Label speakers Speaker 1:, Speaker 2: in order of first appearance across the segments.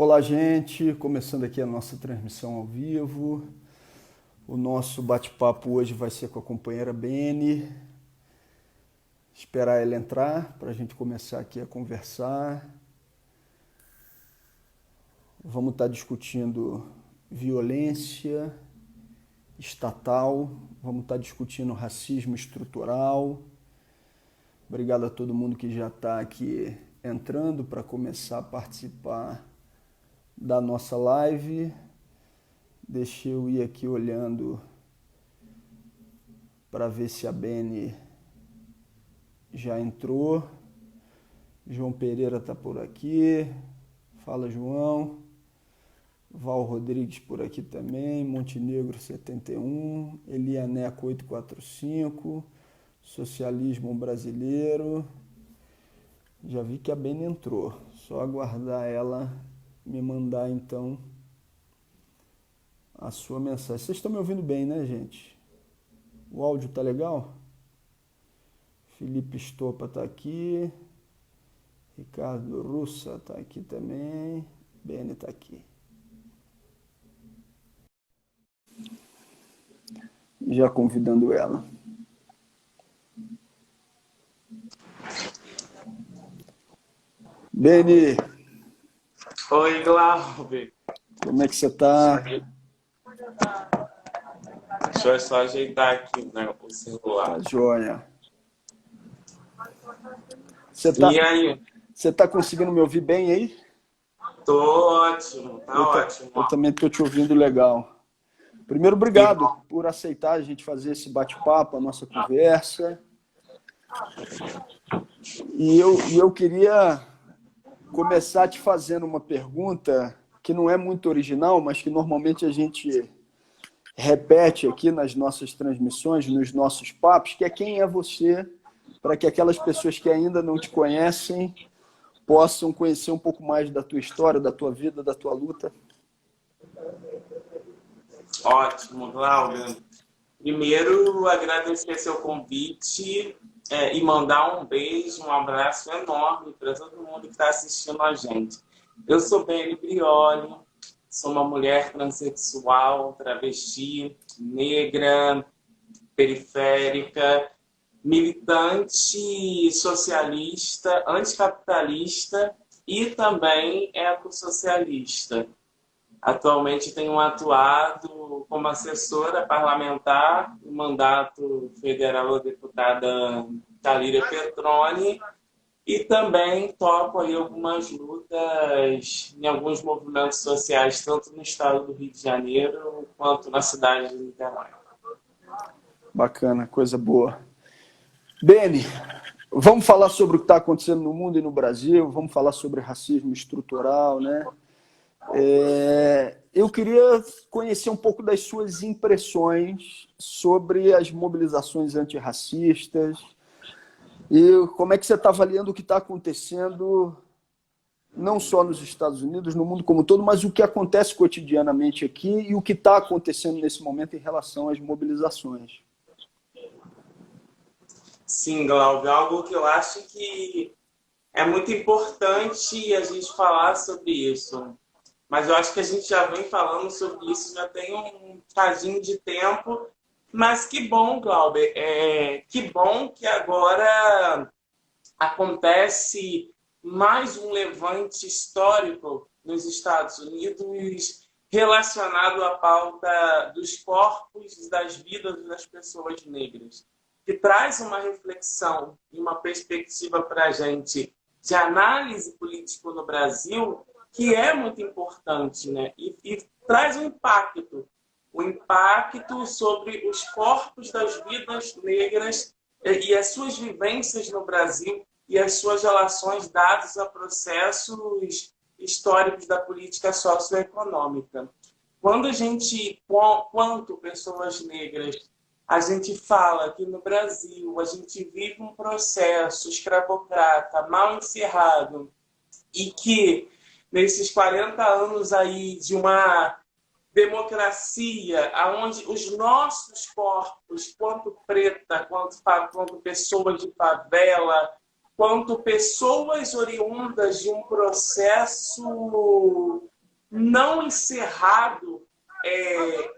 Speaker 1: Olá, gente. Começando aqui a nossa transmissão ao vivo. O nosso bate-papo hoje vai ser com a companheira Beni. Esperar ela entrar para a gente começar aqui a conversar. Vamos estar discutindo violência estatal, vamos estar discutindo racismo estrutural. Obrigado a todo mundo que já está aqui entrando para começar a participar da nossa live. Deixa eu ir aqui olhando para ver se a Beni já entrou. João Pereira está por aqui. Fala, João. Val Rodrigues por aqui também. Montenegro 71. Elianeco 845. Socialismo brasileiro. Já vi que a Beni entrou. Só aguardar ela me mandar então a sua mensagem. Vocês estão me ouvindo bem, né, gente? O áudio tá legal? Felipe Estopa tá aqui. Ricardo Russa tá aqui também. Beni tá aqui. Já convidando ela. Beni,
Speaker 2: Oi, Glauber.
Speaker 1: como é que você tá?
Speaker 2: Deixa eu só ajeitar aqui, né, o
Speaker 1: Tá
Speaker 2: celular.
Speaker 1: joia. Você
Speaker 2: E aí?
Speaker 1: tá conseguindo me ouvir bem aí?
Speaker 2: Tô ótimo, tá ótimo.
Speaker 1: Eu também tô te ouvindo legal. Primeiro,
Speaker 2: Que
Speaker 1: obrigado
Speaker 2: bom.
Speaker 1: por aceitar a gente fazer esse bate-papo, a nossa conversa. E eu queria começar te fazendo uma pergunta que não é muito original, mas que normalmente a gente repete aqui nas nossas transmissões, nos nossos papos, que é quem é você, para que aquelas pessoas que ainda não te conhecem possam conhecer um pouco mais da tua história, da tua vida, da tua luta.
Speaker 2: Ótimo, Glauber. Primeiro, agradecer seu convite e mandar um beijo, um abraço enorme para todo mundo que está assistindo a gente. Eu sou Beni Brioli, sou uma mulher transexual, travesti, negra, periférica, militante socialista, anticapitalista e também ecossocialista. Atualmente tenho atuado como assessora parlamentar no mandato federal da deputada Thalíria Petroni e também toco aí algumas lutas em alguns movimentos sociais, tanto no estado do Rio de Janeiro quanto na cidade de Niterói.
Speaker 1: Bacana, coisa boa. Beni, vamos falar sobre o que está acontecendo no mundo e no Brasil, vamos falar sobre racismo estrutural, né? Eu queria conhecer um pouco das suas impressões sobre as mobilizações antirracistas e como é que você está avaliando o que está acontecendo, não só nos Estados Unidos, no mundo como um todo, mas o que acontece cotidianamente aqui e o que está acontecendo nesse momento em relação às mobilizações.
Speaker 2: Sim, Glauber, algo que eu acho que é muito importante a gente falar sobre isso. Mas eu acho que a gente já vem falando sobre isso, já tem um cadinho de tempo. Mas que bom, Glauber, que bom que agora acontece mais um levante histórico nos Estados Unidos relacionado à pauta dos corpos e das vidas das pessoas negras, que traz uma reflexão e uma perspectiva para a gente de análise política no Brasil, que é muito importante, né? E traz um impacto sobre os corpos das vidas negras e as suas vivências no Brasil e as suas relações dadas a processos históricos da política socioeconômica. Quando a gente, quanto pessoas negras, a gente fala que no Brasil a gente vive um processo escravocrata mal encerrado e que nesses 40 anos aí de uma democracia, onde os nossos corpos, quanto preta, quanto pessoas de favela, quanto pessoas oriundas de um processo não encerrado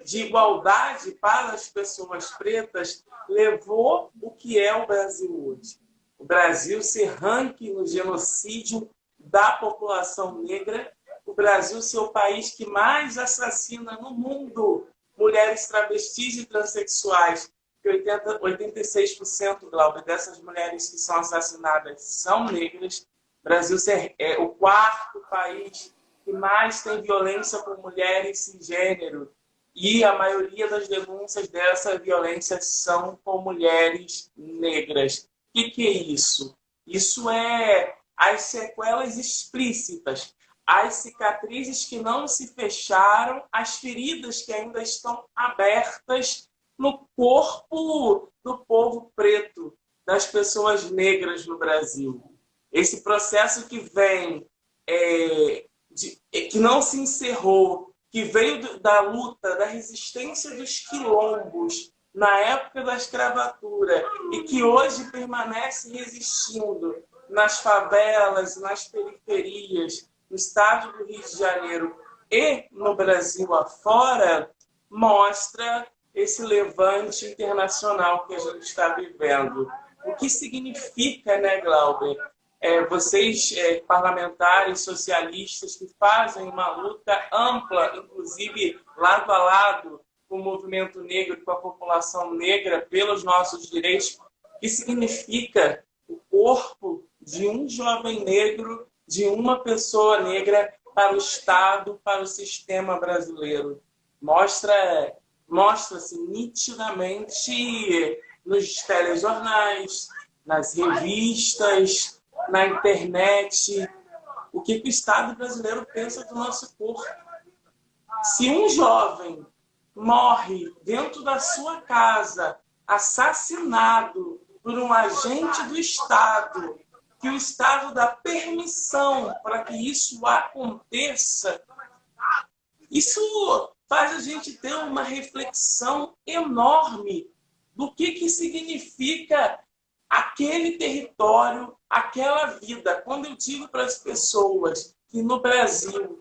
Speaker 2: de igualdade para as pessoas pretas, levou o que é o Brasil hoje. O Brasil ser ranking no genocídio da população negra, o Brasil ser o país que mais assassina no mundo mulheres travestis e transexuais, que 86%, Glauber, dessas mulheres que são assassinadas são negras. O Brasil é o quarto país que mais tem violência por mulheres cisgênero. E a maioria das denúncias dessa violência são com mulheres negras. O que é isso? Isso é as sequelas explícitas, as cicatrizes que não se fecharam, as feridas que ainda estão abertas no corpo do povo preto, das pessoas negras no Brasil. Esse processo que vem, que não se encerrou, que veio da luta, da resistência dos quilombos, na época da escravatura, e que hoje permanece resistindo nas favelas, nas periferias, no estado do Rio de Janeiro e no Brasil afora, mostra esse levante internacional que a gente está vivendo. O que significa, né, Glauber? Vocês, parlamentares socialistas, que fazem uma luta ampla, inclusive lado a lado com o movimento negro e com a população negra pelos nossos direitos, o que significa o corpo de um jovem negro, de uma pessoa negra para o Estado, para o sistema brasileiro. Mostra-se nitidamente nos telejornais, nas revistas, na internet, o que o Estado brasileiro pensa do nosso corpo. Se um jovem morre dentro da sua casa, assassinado por um agente do Estado, que o Estado dá permissão para que isso aconteça, isso faz a gente ter uma reflexão enorme do que significa aquele território, aquela vida. Quando eu digo para as pessoas que no Brasil,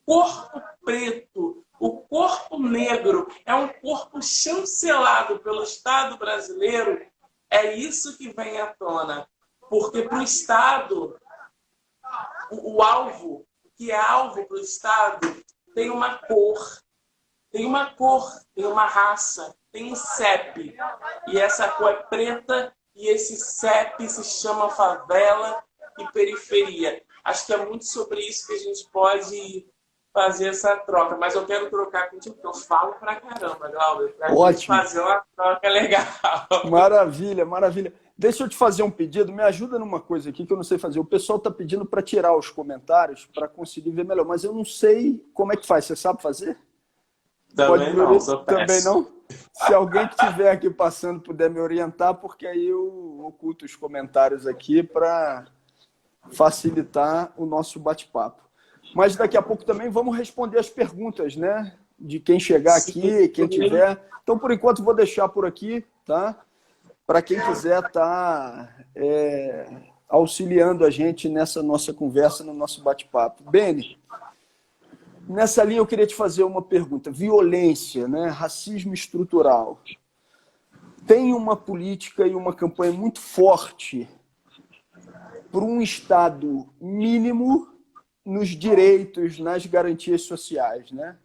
Speaker 2: o corpo preto, o corpo negro é um corpo chancelado pelo Estado brasileiro, é isso que vem à tona. Porque para o Estado, o alvo, que é alvo para o Estado, tem uma cor, tem uma raça, tem um CEP. E essa cor é preta e esse CEP se chama favela e periferia. Acho que é muito sobre isso que a gente pode fazer essa troca. Mas eu quero trocar contigo, porque eu falo pra caramba, Glauber, pra gente fazer uma troca legal.
Speaker 1: Maravilha, maravilha. Deixa eu te fazer um pedido, me ajuda numa coisa aqui que eu não sei fazer. O pessoal está pedindo para tirar os comentários para conseguir ver melhor, mas eu não sei como é que faz. Você sabe fazer?
Speaker 2: Também não, sou péssimo.
Speaker 1: Também não? Se alguém que estiver aqui passando puder me orientar, porque aí eu oculto os comentários aqui para facilitar o nosso bate-papo. Mas daqui a pouco também vamos responder as perguntas, né? De quem chegar aqui, quem tiver. Então, por enquanto, vou deixar por aqui, tá? Para quem quiser estar auxiliando a gente nessa nossa conversa, no nosso bate-papo. Beni, nessa linha eu queria te fazer uma pergunta. Violência, né? Racismo estrutural. Tem uma política e uma campanha muito forte por um Estado mínimo nos direitos, nas garantias sociais, né?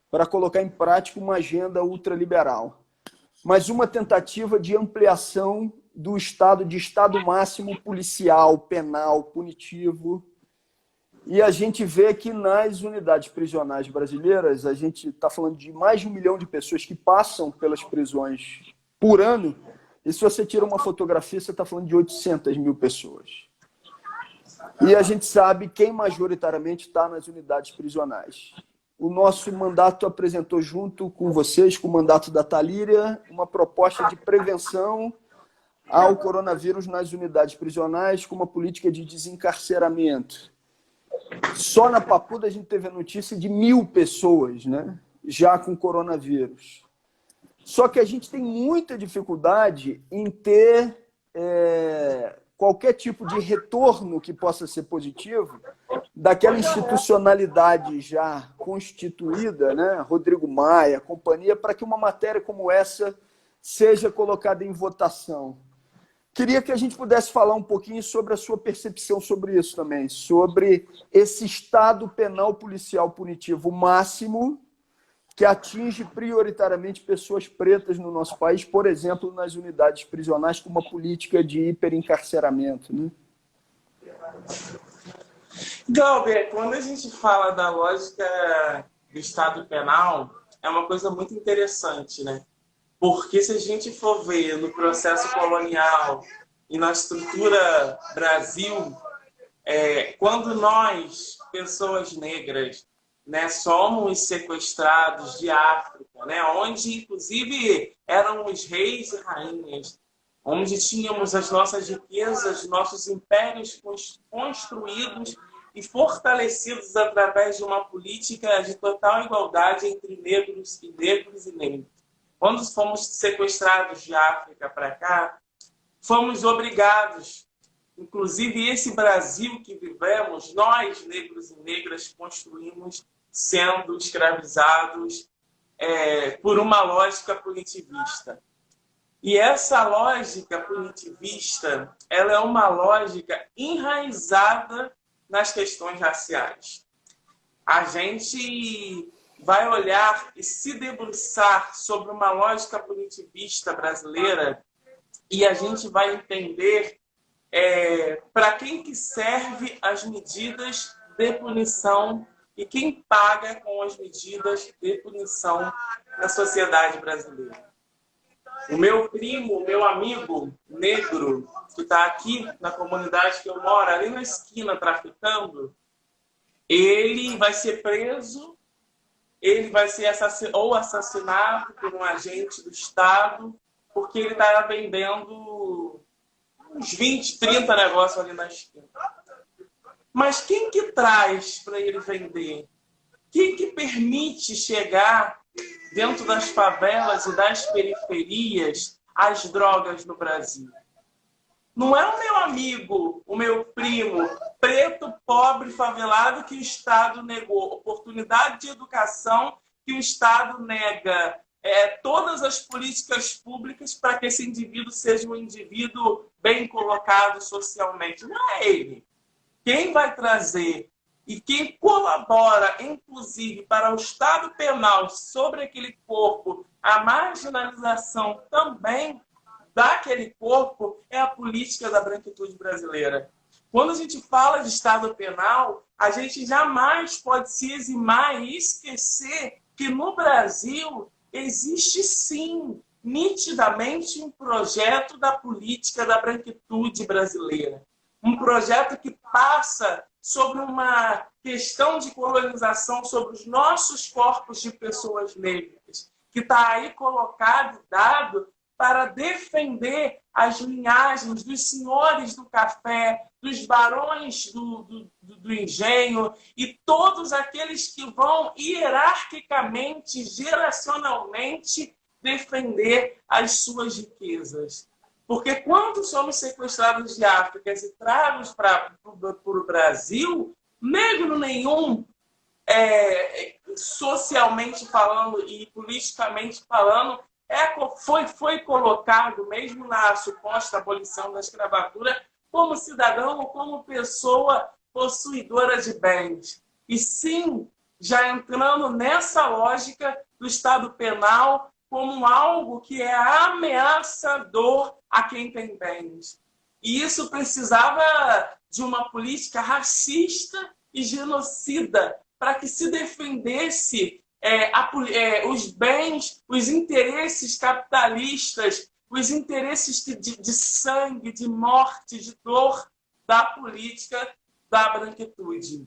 Speaker 1: Para colocar em prática uma agenda ultraliberal. Mas uma tentativa de ampliação do Estado, de Estado máximo policial, penal, punitivo. E a gente vê que nas unidades prisionais brasileiras, a gente está falando de mais de 1 milhão de pessoas que passam pelas prisões por ano, e se você tira uma fotografia, você está falando de 800 mil pessoas. E a gente sabe quem majoritariamente está nas unidades prisionais. O nosso mandato apresentou junto com vocês, com o mandato da Thalíria, uma proposta de prevenção ao coronavírus nas unidades prisionais com uma política de desencarceramento. Só na Papuda a gente teve a notícia de 1.000 pessoas, né, já com coronavírus. Só que a gente tem muita dificuldade em ter qualquer tipo de retorno que possa ser positivo daquela institucionalidade já constituída, né? Rodrigo Maia, companhia, para que uma matéria como essa seja colocada em votação. Queria que a gente pudesse falar um pouquinho sobre a sua percepção sobre isso também, sobre esse estado penal policial punitivo máximo que atinge prioritariamente pessoas pretas no nosso país, por exemplo, nas unidades prisionais, com uma política de hiperencarceramento, né?
Speaker 2: Galber, quando a gente fala da lógica do Estado penal, é uma coisa muito interessante, né? Porque se a gente for ver no processo colonial e na estrutura Brasil, quando nós, pessoas negras, né, somos sequestrados de África, né, onde inclusive eram os reis e rainhas, onde tínhamos as nossas riquezas, nossos impérios construídos e fortalecidos através de uma política de total igualdade entre negros e negros. Quando fomos sequestrados de África para cá, fomos obrigados, inclusive esse Brasil que vivemos, nós, negros e negras, construímos sendo escravizados por uma lógica punitivista. E essa lógica punitivista, ela é uma lógica enraizada nas questões raciais. A gente vai olhar e se debruçar sobre uma lógica punitivista brasileira e a gente vai entender para quem que serve as medidas de punição e quem paga com as medidas de punição na sociedade brasileira. O meu primo, o meu amigo negro, que está aqui na comunidade que eu moro, ali na esquina, traficando, ele vai ser preso, ele vai ser assassinado por um agente do Estado, porque ele estava vendendo uns 20, 30 negócios ali na esquina. Mas quem que traz para ele vender? Quem que permite chegar dentro das favelas e das periferias as drogas no Brasil? Não é o meu amigo, o meu primo, preto, pobre, favelado, que o Estado negou oportunidade de educação, que o Estado nega todas as políticas públicas para que esse indivíduo seja um indivíduo bem colocado socialmente. Não é ele. Quem vai trazer e quem colabora, inclusive, para o Estado penal sobre aquele corpo, a marginalização também daquele corpo, é a política da branquitude brasileira. Quando a gente fala de Estado penal, a gente jamais pode se eximar e esquecer que no Brasil existe sim, nitidamente, um projeto da política da branquitude brasileira. Um projeto que passa sobre uma questão de colonização sobre os nossos corpos de pessoas negras, que está aí colocado, dado, para defender as linhagens dos senhores do café, dos barões do engenho e todos aqueles que vão hierarquicamente, geracionalmente, defender as suas riquezas. Porque quando somos sequestrados de África e tragos para o Brasil, negro nenhum, socialmente falando e politicamente falando, foi colocado, mesmo na suposta abolição da escravatura, como cidadão ou como pessoa possuidora de bens. E sim, já entrando nessa lógica do Estado penal como algo que é ameaçador a quem tem bens. E isso precisava de uma política racista e genocida para que se defendesse os bens, os interesses capitalistas, os interesses de sangue, de morte, de dor da política da branquitude.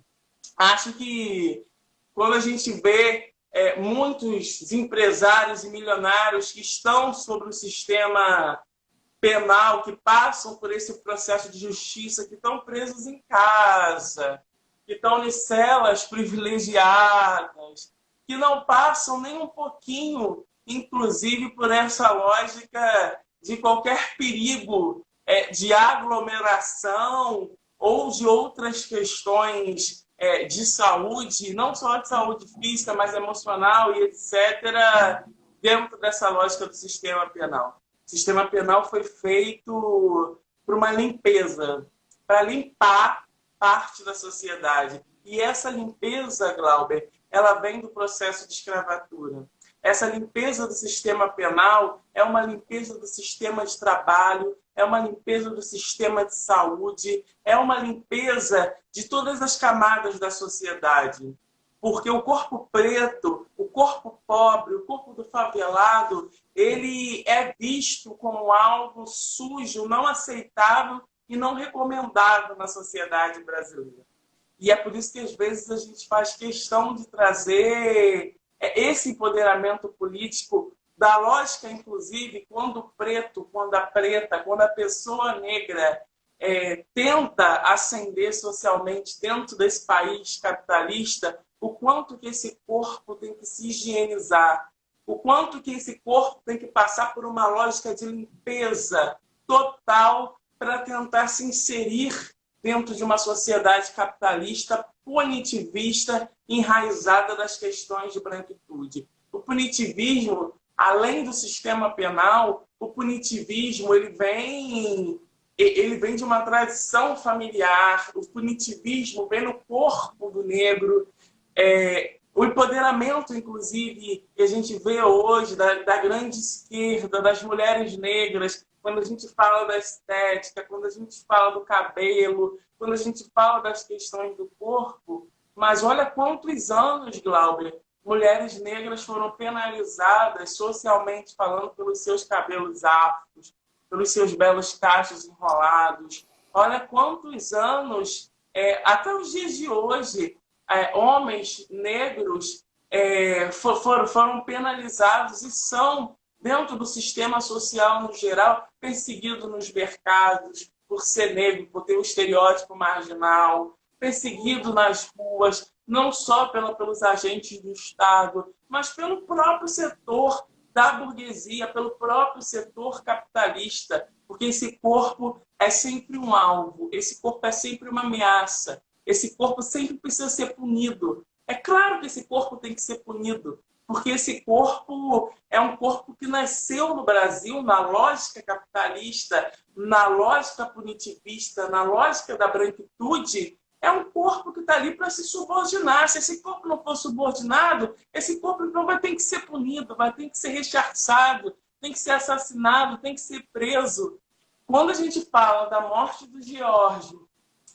Speaker 2: Acho que quando a gente vê muitos empresários e milionários que estão sobre o sistema penal, que passam por esse processo de justiça, que estão presos em casa, que estão em celas privilegiadas, que não passam nem um pouquinho, inclusive, por essa lógica de qualquer perigo de aglomeração ou de outras questões de saúde, não só de saúde física, mas emocional e etc., dentro dessa lógica do sistema penal. O sistema penal foi feito por uma limpeza, para limpar parte da sociedade. E essa limpeza, Glauber, ela vem do processo de escravatura. Essa limpeza do sistema penal é uma limpeza do sistema de trabalho, é uma limpeza do sistema de saúde, é uma limpeza de todas as camadas da sociedade. Porque o corpo preto, o corpo pobre, o corpo do favelado, ele é visto como algo sujo, não aceitável e não recomendável na sociedade brasileira. E é por isso que, às vezes, a gente faz questão de trazer esse empoderamento político da lógica, inclusive, quando o preto, quando a preta, quando a pessoa negra tenta ascender socialmente dentro desse país capitalista, o quanto que esse corpo tem que se higienizar, o quanto que esse corpo tem que passar por uma lógica de limpeza total para tentar se inserir dentro de uma sociedade capitalista punitivista enraizada das questões de branquitude. O punitivismo, além do sistema penal, o punitivismo ele vem de uma tradição familiar, o punitivismo vem no corpo do negro, o empoderamento, inclusive, que a gente vê hoje da grande esquerda, das mulheres negras, quando a gente fala da estética, quando a gente fala do cabelo, quando a gente fala das questões do corpo. Mas olha quantos anos, Glauber, mulheres negras foram penalizadas socialmente falando pelos seus cabelos afros, pelos seus belos cachos enrolados. Olha quantos anos, até os dias de hoje, homens negros foram penalizados e são, dentro do sistema social no geral, perseguidos nos mercados por ser negro, por ter um estereótipo marginal, perseguido nas ruas, não só pelos agentes do Estado, mas pelo próprio setor da burguesia, pelo próprio setor capitalista, porque esse corpo é sempre um alvo, esse corpo é sempre uma ameaça, esse corpo sempre precisa ser punido. É claro que esse corpo tem que ser punido, porque esse corpo é um corpo que nasceu no Brasil na lógica capitalista, na lógica punitivista, na lógica da branquitude. É um corpo que está ali para se subordinar. Se esse corpo não for subordinado, esse corpo então vai ter que ser punido, vai ter que ser rechaçado, tem que ser assassinado, tem que ser preso. Quando a gente fala da morte do Geórgio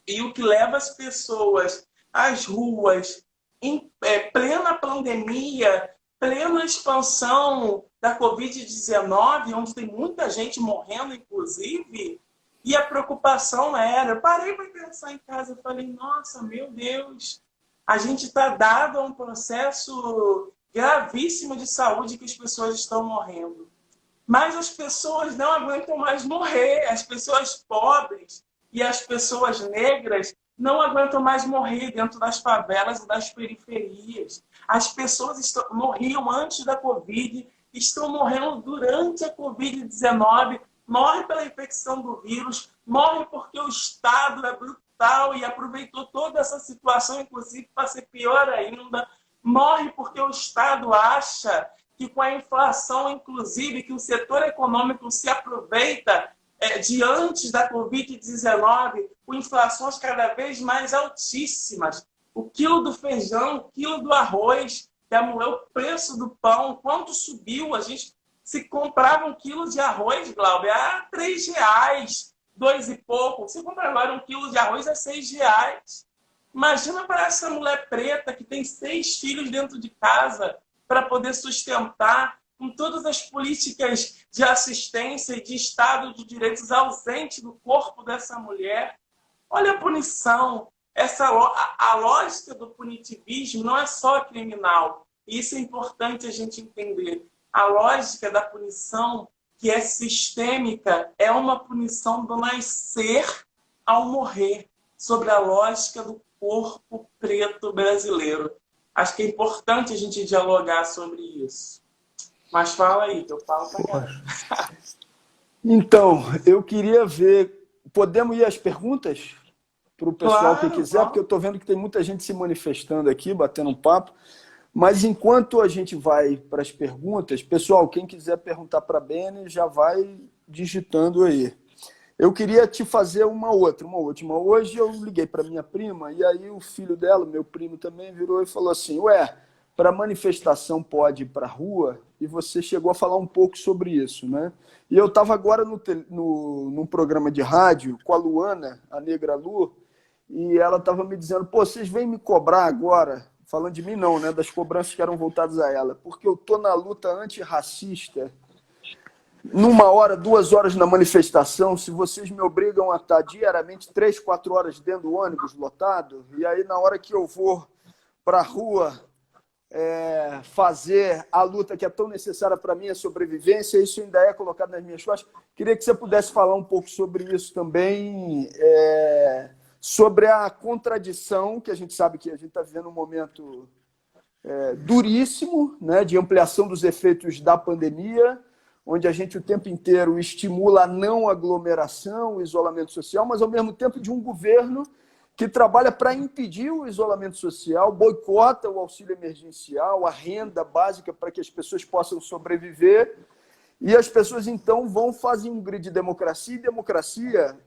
Speaker 2: e o que leva as pessoas às ruas em plena pandemia, plena expansão da Covid-19, onde tem muita gente morrendo, inclusive, e a preocupação era... Eu parei para pensar em casa e falei, nossa, meu Deus, a gente está dado a um processo gravíssimo de saúde que as pessoas estão morrendo. Mas as pessoas não aguentam mais morrer, as pessoas pobres e as pessoas negras não aguentam mais morrer dentro das favelas e das periferias. As pessoas morriam antes da Covid, estão morrendo durante a Covid-19, morrem pela infecção do vírus, morrem porque o Estado é brutal e aproveitou toda essa situação, inclusive, para ser pior ainda. Morre porque o Estado acha que com a inflação, inclusive, que o setor econômico se aproveita diante da Covid-19, com inflações cada vez mais altíssimas. O quilo do feijão, o quilo do arroz, o preço do pão, quanto subiu? A gente se comprava um quilo de arroz, Glauber, a R$3, 2 e pouco. Você compra agora um quilo de arroz a R$6. Imagina para essa mulher preta que tem 6 filhos dentro de casa para poder sustentar, com todas as políticas de assistência e de Estado de direitos ausentes do corpo dessa mulher. Olha a punição. A lógica do punitivismo não é só criminal. Isso é importante a gente entender. A lógica da punição, que é sistêmica, é uma punição do nascer ao morrer, sobre a lógica do corpo preto brasileiro. Acho que é importante a gente dialogar sobre isso. Mas fala aí, que eu falo pra caramba.
Speaker 1: Então, eu queria ver. Podemos ir às perguntas para o pessoal que
Speaker 2: Claro,
Speaker 1: quiser, porque eu
Speaker 2: vamos.
Speaker 1: estou vendo que tem muita gente se manifestando aqui, batendo um papo. Mas enquanto a gente vai para as perguntas, pessoal, quem quiser perguntar para a Bene, já vai digitando aí. Eu queria te fazer uma última. Hoje eu liguei para minha prima e aí o filho dela, meu primo também, virou e falou assim: Ué, para manifestação pode ir para a rua? E você chegou a falar um pouco sobre isso, né? E eu estava agora num programa de rádio com a Luana, a Negra Lu, e ela estava me dizendo: Pô, vocês vêm me cobrar agora? Falando de mim, não, né? Das cobranças que eram voltadas a ela, porque eu tô na luta antirracista numa hora, 2 horas na manifestação, se vocês me obrigam a estar diariamente 3, 4 horas dentro do ônibus lotado, e aí na hora que eu vou para a rua fazer a luta que é tão necessária para a minha sobrevivência, isso ainda é colocado nas minhas costas. Queria que você pudesse falar um pouco sobre isso também, sobre a contradição, que a gente sabe que a gente está vivendo um momento duríssimo, né, de ampliação dos efeitos da pandemia, onde a gente o tempo inteiro estimula a não aglomeração, o isolamento social, mas ao mesmo tempo de um governo que trabalha para impedir o isolamento social, boicota o auxílio emergencial, a renda básica para que as pessoas possam sobreviver, e as pessoas então vão fazer um grito de democracia, e democracia,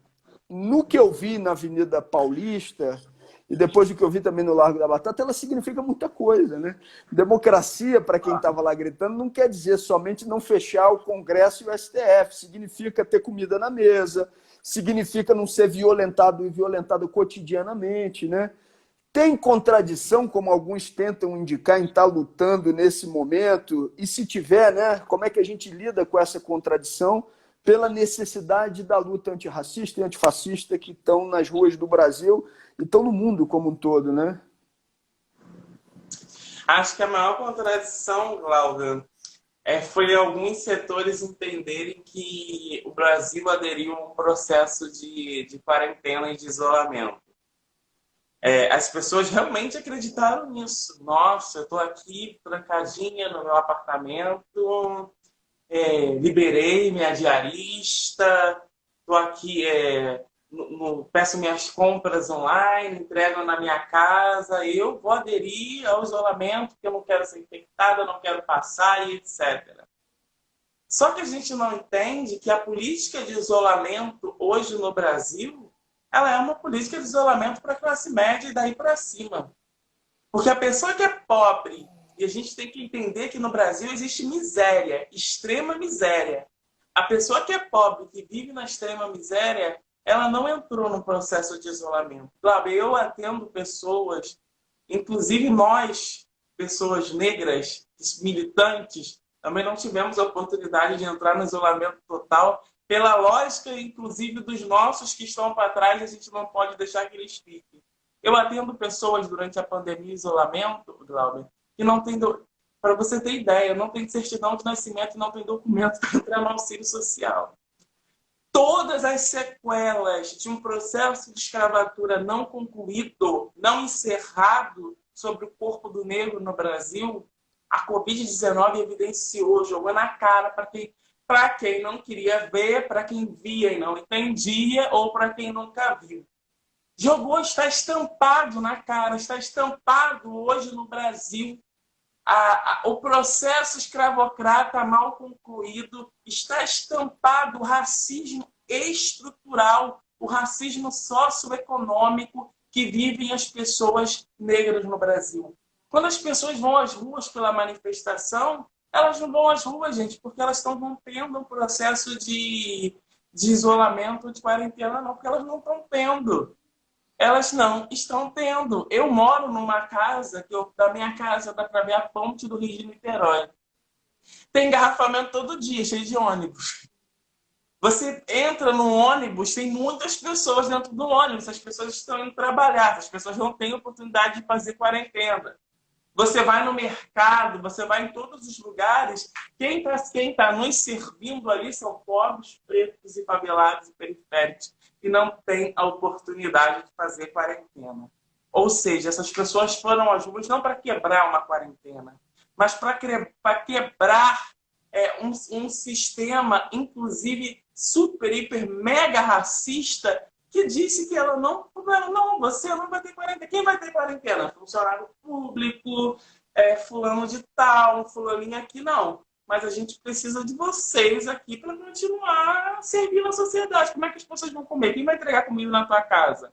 Speaker 1: no que eu vi na Avenida Paulista, e depois do que eu vi também no Largo da Batata, ela significa muita coisa, né? Democracia, para quem estava lá gritando, não quer dizer somente não fechar o Congresso e o STF, significa ter comida na mesa, significa não ser violentado e violentado cotidianamente, né? Tem contradição, como alguns tentam indicar, em estar lutando nesse momento? E se tiver, né, como é que a gente lida com essa contradição pela necessidade da luta antirracista e antifascista que estão nas ruas do Brasil e estão no mundo como um todo, né?
Speaker 2: Acho que a maior contradição, Glauber, foi alguns setores entenderem que o Brasil aderiu a um processo de quarentena e de isolamento. As pessoas realmente acreditaram nisso. Nossa, eu estou aqui trancadinha no meu apartamento, liberei minha diarista, estou aqui, peço minhas compras online, entrego na minha casa, eu vou aderir ao isolamento, porque eu não quero ser infectada, não quero passar e etc. Só que a gente não entende que a política de isolamento hoje no Brasil, ela é uma política de isolamento para a classe média e daí para cima. Porque a pessoa que é pobre, e a gente tem que entender que no Brasil existe miséria, extrema miséria. A pessoa que é pobre, que vive na extrema miséria, ela não entrou no processo de isolamento. Claro, eu atendo pessoas, inclusive nós, pessoas negras, militantes, também não tivemos a oportunidade de entrar no isolamento total. Pela lógica, inclusive, dos nossos que estão para trás, a gente não pode deixar que eles fiquem. Eu atendo pessoas durante a pandemia e isolamento, Glauber, que não tem... Para você ter ideia, não tem certidão de nascimento e não tem documento para entrar no auxílio social. Todas as sequelas de um processo de escravatura não concluído, não encerrado sobre o corpo do negro no Brasil, a Covid-19 evidenciou, jogou na cara para quem não queria ver, para quem via e não entendia, ou para quem nunca viu. Jogou, está estampado na cara, está estampado hoje no Brasil. O processo escravocrata mal concluído, está estampado o racismo estrutural, o racismo socioeconômico que vivem as pessoas negras no Brasil. Quando as pessoas vão às ruas pela manifestação, elas não vão às ruas, gente, porque elas estão rompendo um processo de isolamento, de quarentena, não, porque elas não estão tendo. Elas não estão tendo. Eu moro numa casa, da minha casa dá para ver a ponte do Rio de Niterói. Tem engarrafamento todo dia, cheio de ônibus. Você entra no ônibus, tem muitas pessoas dentro do ônibus, as pessoas estão indo trabalhar, as pessoas não têm oportunidade de fazer quarentena. Você vai no mercado, você vai em todos os lugares, quem tá nos servindo ali são pobres, pretos e favelados e periféricos, que não têm a oportunidade de fazer quarentena. Ou seja, essas pessoas foram às ruas não para quebrar uma quarentena, mas para quebrar um sistema, inclusive, super, hiper, mega racista, que disse que ela não, você não vai ter quarentena. Quem vai ter quarentena? Funcionário público, fulano de tal, fulaninho aqui, não. Mas a gente precisa de vocês aqui para continuar servindo a sociedade. Como é que as pessoas vão comer? Quem vai entregar comida na tua casa?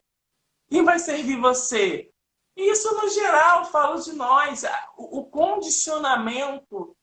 Speaker 2: Quem vai servir você? Isso, no geral, falo de nós. O condicionamento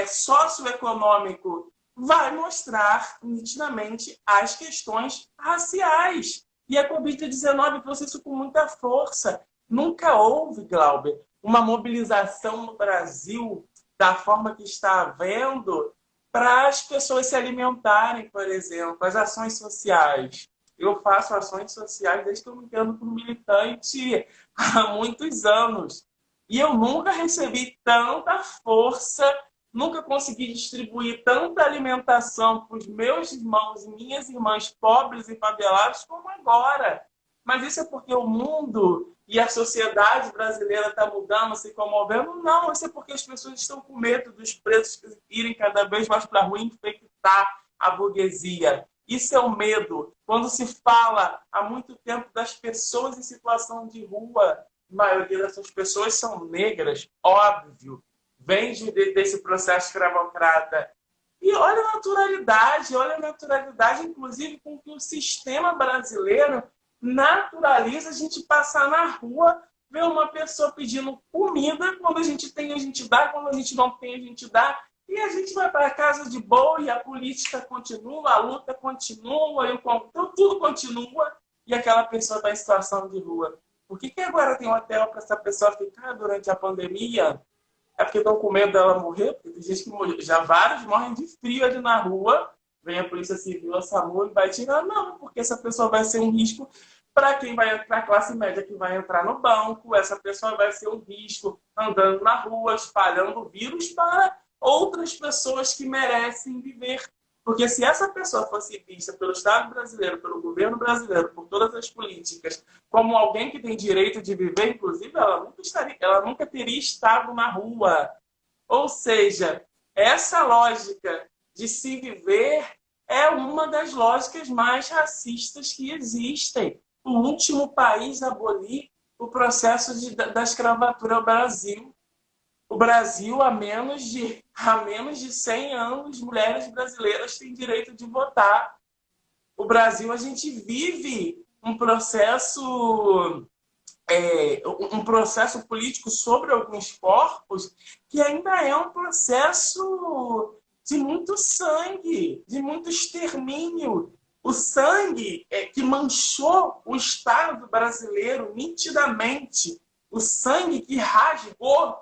Speaker 2: socioeconômico vai mostrar nitidamente as questões raciais. E a Covid-19 trouxe isso com muita força. Nunca houve, Glauber, uma mobilização no Brasil da forma que está havendo para as pessoas se alimentarem, por exemplo, as ações sociais. Eu faço ações sociais desde que eu me entendo como militante há muitos anos. E eu nunca recebi tanta força, nunca consegui distribuir tanta alimentação para os meus irmãos e minhas irmãs pobres e favelados como agora. Mas isso é porque o mundo e a sociedade brasileira está mudando, se comovendo? Não, isso é porque as pessoas estão com medo dos preços irem cada vez mais para a rua e infectar a burguesia. Isso é o medo. Quando se fala há muito tempo das pessoas em situação de rua, a maioria dessas pessoas são negras, óbvio. Vem desse processo escravocrata. E olha a naturalidade, inclusive, com que o sistema brasileiro naturaliza a gente passar na rua, ver uma pessoa pedindo comida, quando a gente tem, a gente dá, quando a gente não tem, a gente dá. E a gente vai para casa de boa e a política continua, a luta continua, então tudo continua e aquela pessoa está em situação de rua. Por que agora tem um hotel para essa pessoa ficar durante a pandemia? É porque estão com medo dela morrer? Porque tem gente que morreu. Já vários morrem de frio ali na rua, vem a Polícia Civil, a SAMU e vai tirar. Não, porque essa pessoa vai ser um risco para quem vai para a classe média que vai entrar no banco, essa pessoa vai ser um risco andando na rua, espalhando o vírus para outras pessoas que merecem viver. Porque se essa pessoa fosse vista pelo Estado brasileiro, pelo governo brasileiro, por todas as políticas, como alguém que tem direito de viver, inclusive, ela nunca teria estado na rua. Ou seja, essa lógica de se viver é uma das lógicas mais racistas que existem. O último país a abolir o processo da escravatura é o Brasil. O Brasil, há menos de 100 anos, mulheres brasileiras têm direito de votar. O Brasil, a gente vive um processo político sobre alguns corpos que ainda é um processo de muito sangue, de muito extermínio. O sangue que manchou o Estado brasileiro nitidamente, o sangue que rasgou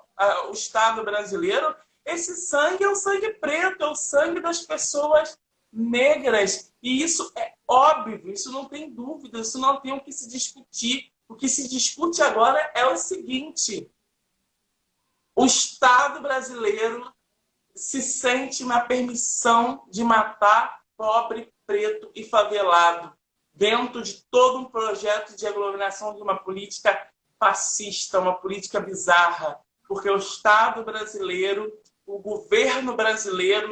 Speaker 2: o Estado brasileiro, esse sangue é o sangue preto, é o sangue das pessoas negras. E isso é óbvio, isso não tem dúvida, isso não tem o que se discutir. O que se discute agora é o seguinte: o Estado brasileiro se sente na permissão de matar pobre, preto e favelado dentro de todo um projeto de aglomeração de uma política fascista, uma política bizarra, porque o Estado brasileiro, o governo brasileiro,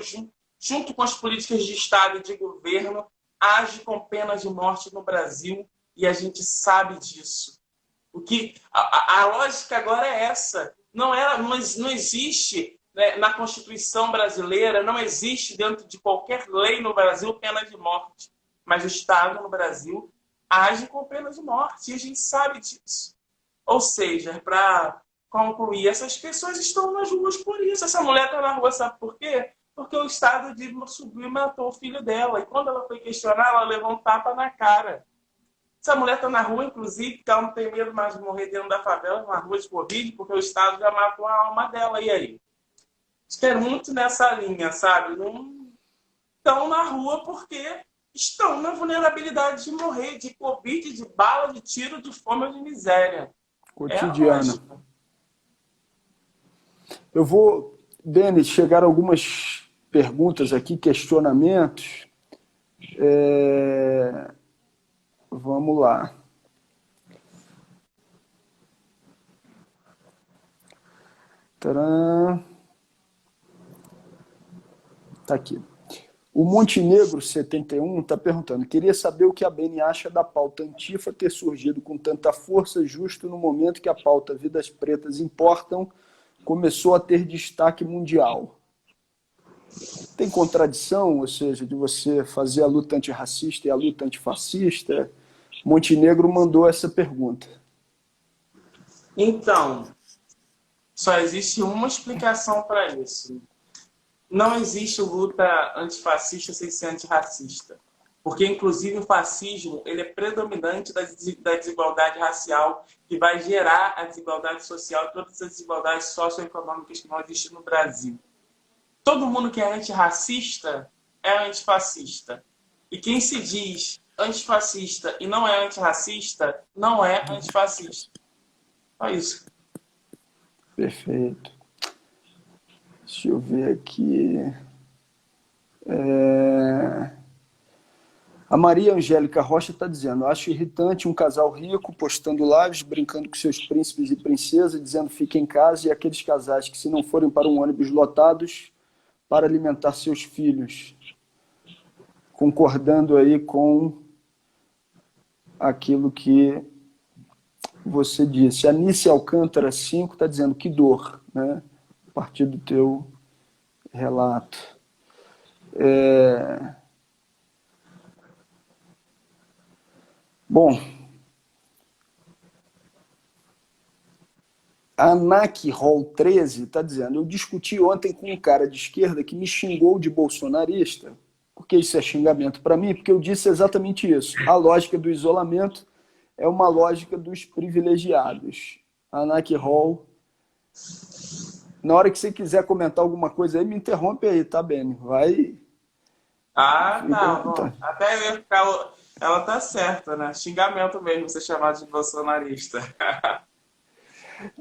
Speaker 2: junto com as políticas de Estado e de governo, age com pena de morte no Brasil e a gente sabe disso. A lógica agora é essa. Não existe, né, na Constituição brasileira, não existe dentro de qualquer lei no Brasil pena de morte. Mas o Estado no Brasil age com pena de morte e a gente sabe disso. Ou seja, para concluir, essas pessoas estão nas ruas por isso. Essa mulher está na rua, sabe por quê? Porque o Estado subiu e matou o filho dela. E quando ela foi questionar, ela levou um tapa na cara. Essa mulher está na rua, inclusive, porque ela não tem medo mais de morrer dentro da favela, na rua de Covid, porque o Estado já matou a alma dela. E aí? Acho que é muito nessa linha, sabe? Não estão na rua porque estão na vulnerabilidade de morrer de Covid, de bala, de tiro, de fome ou de miséria. É a
Speaker 1: Cotidiana.
Speaker 2: lógica.
Speaker 1: Eu vou, Denis, chegar a algumas perguntas aqui, questionamentos. Vamos lá. Tcharam. Tá aqui. O Montenegro 71 está perguntando: queria saber o que a Beni acha da pauta Antifa ter surgido com tanta força justo no momento que a pauta Vidas Pretas Importam começou a ter destaque mundial. Tem contradição, ou seja, de você fazer a luta antirracista e a luta antifascista? Montenegro mandou essa pergunta.
Speaker 2: Então, só existe uma explicação para isso. Não existe luta antifascista sem ser antirracista. Porque, inclusive, o fascismo ele é predominante da desigualdade racial que vai gerar a desigualdade social e todas as desigualdades socioeconômicas que não existem no Brasil. Todo mundo que é antirracista é antifascista. E quem se diz antifascista e não é antirracista, não é antifascista. Só isso.
Speaker 1: Perfeito. Deixa eu ver aqui. A Maria Angélica Rocha está dizendo: acho irritante um casal rico postando lives, brincando com seus príncipes e princesas, dizendo fiquem em casa, e aqueles casais que, se não forem para um ônibus lotados, para alimentar seus filhos. Concordando aí com aquilo que você disse. A Nícia Alcântara 5 está dizendo: que dor, né? A partir do teu relato. Bom, a ANAC Hall 13 está dizendo: eu discuti ontem com um cara de esquerda que me xingou de bolsonarista, porque isso é xingamento para mim, porque eu disse exatamente isso. A lógica do isolamento é uma lógica dos privilegiados. A ANAC Hall, na hora que você quiser comentar alguma coisa aí, me interrompe aí, tá, Beni? Vai.
Speaker 2: Ah, não. Até eu ia ficar. Ela tá certa, né? Xingamento mesmo ser chamado de bolsonarista.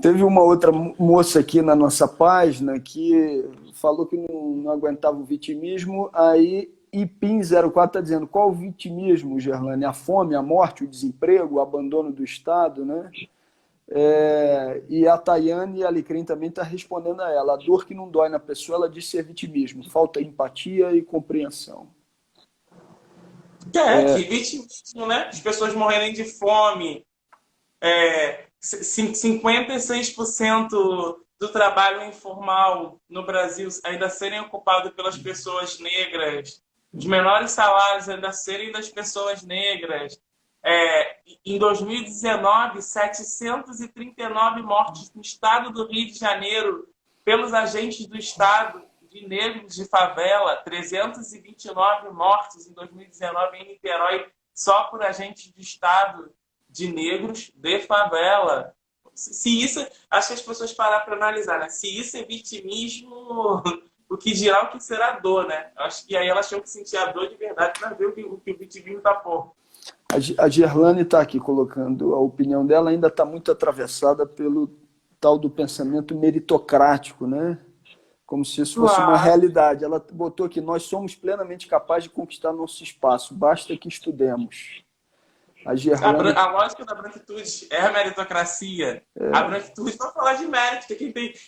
Speaker 1: Teve uma outra moça aqui na nossa página que falou que não aguentava o vitimismo, aí Ipim04 está dizendo: qual o vitimismo, Gerlane? A fome, a morte, o desemprego, o abandono do Estado, né? E a Tayane Alecrim também está respondendo a ela: a dor que não dói na pessoa, ela diz ser vitimismo, falta empatia e compreensão.
Speaker 2: Que vitimismo, né? As pessoas morrerem de fome. 56% do trabalho informal no Brasil ainda serem ocupado pelas pessoas negras. Os menores salários ainda serem das pessoas negras. Em 2019, 739 mortes no estado do Rio de Janeiro pelos agentes do Estado de negros de favela, 329 mortes em 2019 em Niterói só por agentes do Estado de negros de favela. Se isso, acho que as pessoas parar para analisar, né? Se isso é vitimismo, o que dirá o que será dor, né? Acho que aí elas tinham que sentir a dor de verdade para ver o que o vitimismo está por.
Speaker 1: A Gerlane está aqui colocando a opinião dela, ainda está muito atravessada pelo tal do pensamento meritocrático, né? Como se isso fosse uma realidade. Ela botou que nós somos plenamente capazes de conquistar nosso espaço, basta que estudemos.
Speaker 2: A lógica da branquitude é a meritocracia. A branquitude, para falar de mérito,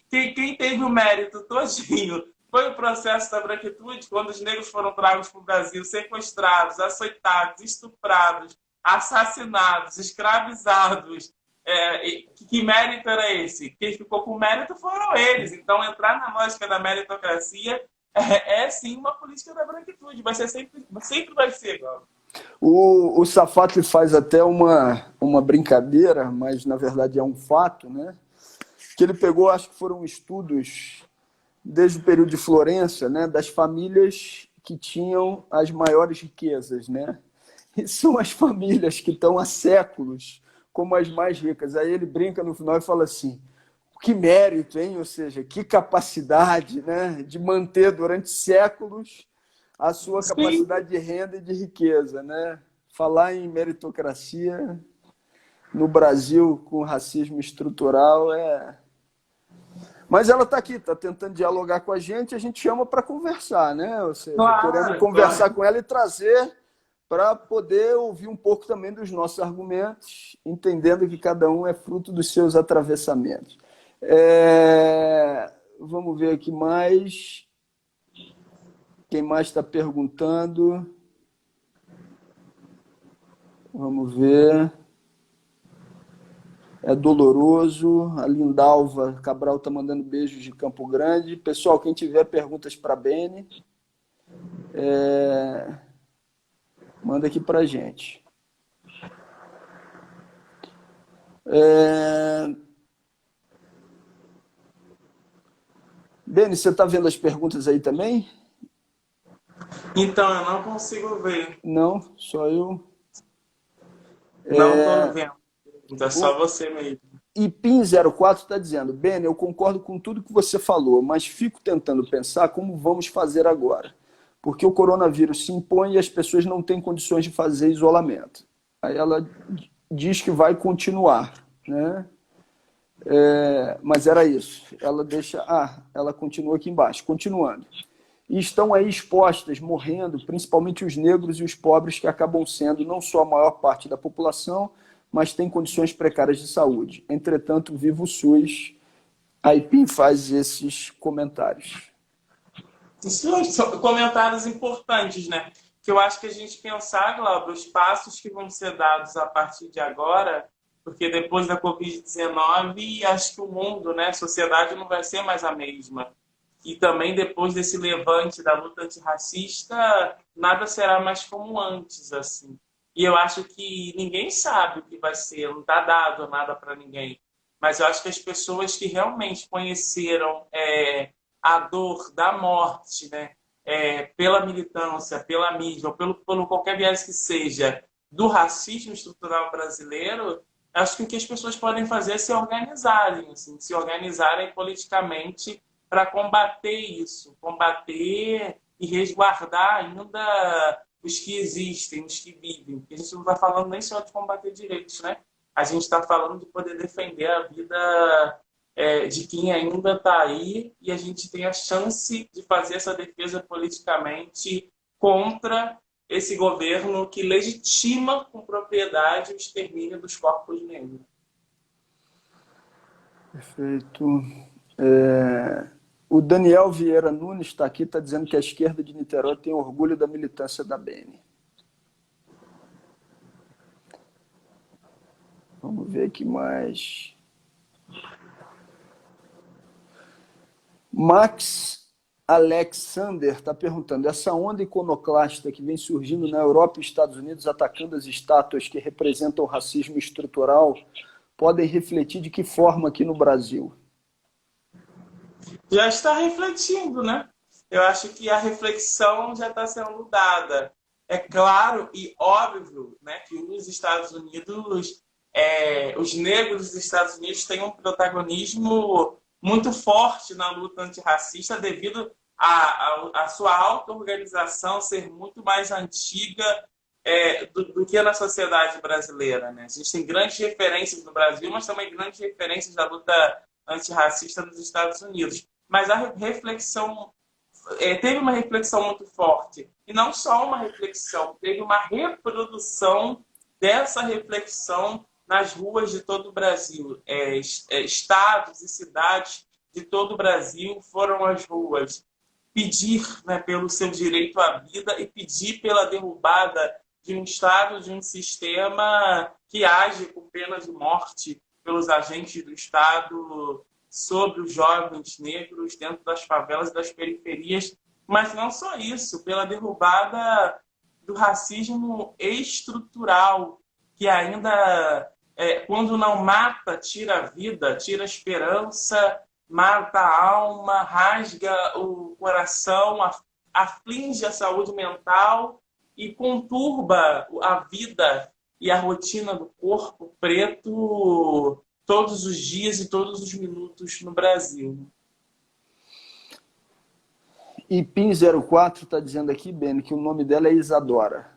Speaker 2: quem teve o mérito todinho foi o processo da branquitude, quando os negros foram tragos para o Brasil, sequestrados, açoitados, estuprados, assassinados, escravizados. Que mérito era esse? Quem ficou com mérito foram eles. Então, entrar na lógica da meritocracia sim uma política da branquitude. Vai ser sempre vai ser igual.
Speaker 1: O Safatli faz até uma brincadeira, mas na verdade é um fato, né? Que ele pegou, acho que foram estudos desde o período de Florença, né, das famílias que tinham as maiores riquezas, né? E são as famílias que estão há séculos como as mais ricas. Aí ele brinca no final e fala assim: que mérito, hein? Ou seja, que capacidade, né, de manter durante séculos a sua capacidade de renda e de riqueza, né? Falar em meritocracia no Brasil com racismo estrutural Mas ela está aqui, está tentando dialogar com a gente chama para conversar, né? Ou seja, querendo conversar com ela e trazer para poder ouvir um pouco também dos nossos argumentos, entendendo que cada um é fruto dos seus atravessamentos. Vamos ver aqui mais. Quem mais está perguntando? Vamos ver. É doloroso. A Lindalva Cabral está mandando beijos de Campo Grande. Pessoal, quem tiver perguntas para a Bene, manda aqui para a gente. Bene, você está vendo as perguntas aí também?
Speaker 2: Então, eu não consigo ver.
Speaker 1: Não, só eu.
Speaker 2: Não estou vendo. É só você mesmo.
Speaker 1: E PIN04 está dizendo, Bene, eu concordo com tudo que você falou, mas fico tentando pensar como vamos fazer agora. Porque o coronavírus se impõe e as pessoas não têm condições de fazer isolamento. Aí ela diz que vai continuar, né? Mas era isso. Ela deixa... ela continua aqui embaixo, continuando. E estão aí expostas, morrendo, principalmente os negros e os pobres, que acabam sendo não só a maior parte da população, mas têm condições precárias de saúde. Entretanto, viva o SUS. A IPIM faz esses comentários.
Speaker 2: Isso são comentários importantes, né? Que eu acho que a gente pensar, Glauber, os passos que vão ser dados a partir de agora, porque depois da Covid-19, acho que o mundo, né, a sociedade não vai ser mais a mesma. E também depois desse levante da luta antirracista, nada será mais como antes, assim. E eu acho que ninguém sabe o que vai ser, não está dado nada para ninguém. Mas eu acho que as pessoas que realmente conheceram a dor da morte, né, pela militância, pela mídia, ou pelo qualquer viés que seja, do racismo estrutural brasileiro, acho que o que as pessoas podem fazer é se organizarem, assim, se organizarem politicamente para combater isso, combater e resguardar ainda os que existem, os que vivem. Porque a gente não está falando nem só de combater direitos, né? A gente está falando de poder defender a vida de quem ainda está aí, e a gente tem a chance de fazer essa defesa politicamente contra esse governo que legitima com propriedade o extermínio dos corpos negros.
Speaker 1: Perfeito. O Daniel Vieira Nunes está aqui, está dizendo que a esquerda de Niterói tem orgulho da militância da Bene. Vamos ver aqui mais. Max Alexander está perguntando, essa onda iconoclasta que vem surgindo na Europa e Estados Unidos atacando as estátuas que representam o racismo estrutural podem refletir de que forma aqui no Brasil?
Speaker 2: Já está refletindo, né? Eu acho que a reflexão já está sendo dada. É claro e óbvio, né, que os Estados Unidos, os negros dos Estados Unidos têm um protagonismo muito forte na luta antirracista devido à sua auto-organização ser muito mais antiga do que na sociedade brasileira, né? A gente tem grandes referências no Brasil, mas também grandes referências da luta antirracista nos Estados Unidos. Mas a reflexão teve uma reflexão muito forte. E não só uma reflexão, teve uma reprodução dessa reflexão nas ruas de todo o Brasil. Estados e cidades de todo o Brasil foram às ruas pedir, né, pelo seu direito à vida e pedir pela derrubada de um Estado, de um sistema que age com pena de morte pelos agentes do Estado sobre os jovens negros dentro das favelas e das periferias, mas não só isso, pela derrubada do racismo estrutural, que ainda, quando não mata, tira a vida, tira a esperança, mata a alma, rasga o coração, aflige a saúde mental e conturba a vida e a rotina do corpo preto todos os dias e todos os minutos no Brasil.
Speaker 1: E PIN04 está dizendo aqui, Bene, que o nome dela é Isadora.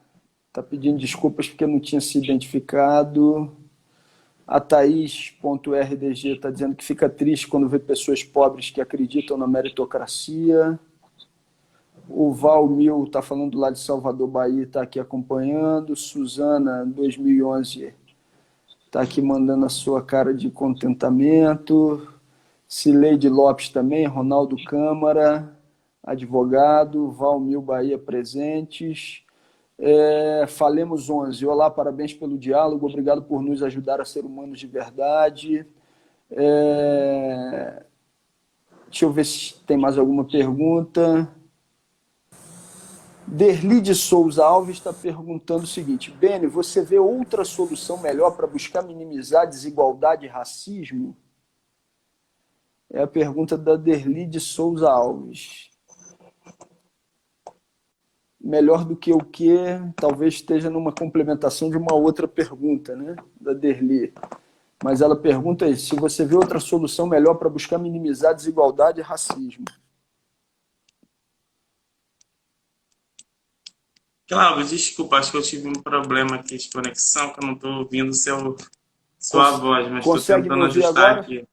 Speaker 1: Está pedindo desculpas porque não tinha se identificado. A Thaís.rdg está dizendo que fica triste quando vê pessoas pobres que acreditam na meritocracia. O Val Mil está falando lá de Salvador, Bahia, está aqui acompanhando. Suzana, 2011, está aqui mandando a sua cara de contentamento. Cileide Lopes também, Ronaldo Câmara. advogado, Valmir Bahia presentes. Falemos 11. Olá, parabéns pelo diálogo, obrigado por nos ajudar a ser humanos de verdade. Deixa eu ver se tem mais alguma pergunta. Derli de Souza Alves está perguntando o seguinte: Beni, você vê outra solução melhor para buscar minimizar desigualdade e racismo? É a pergunta da Derli de Souza Alves. Melhor do que o quê? Talvez esteja numa complementação de uma outra pergunta, né, da Derli. Mas ela pergunta isso, se você vê outra solução melhor para buscar minimizar desigualdade e racismo.
Speaker 2: Cláudio, desculpa, acho que eu tive um problema aqui de conexão, que eu não estou ouvindo sua voz, mas estou
Speaker 1: Consegue me
Speaker 2: tentando
Speaker 1: ouvir
Speaker 2: ajustar
Speaker 1: agora?
Speaker 2: aqui. Não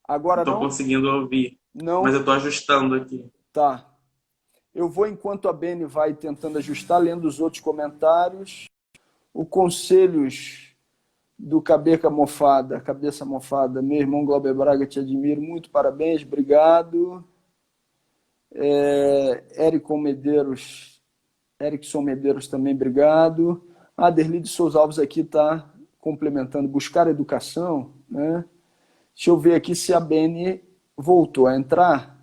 Speaker 1: Agora
Speaker 2: estou
Speaker 1: não?
Speaker 2: conseguindo ouvir, mas
Speaker 1: Não?
Speaker 2: eu estou ajustando aqui.
Speaker 1: Tá. Eu vou, enquanto a Beni vai tentando ajustar, lendo os outros comentários. O Conselhos do Cabeça Mofada, meu irmão Glauber Braga, te admiro muito, parabéns, obrigado. Erickson Medeiros também, obrigado. A Derli de Souza Alves aqui está complementando, buscar educação, né? Deixa eu ver aqui se a Beni voltou a entrar,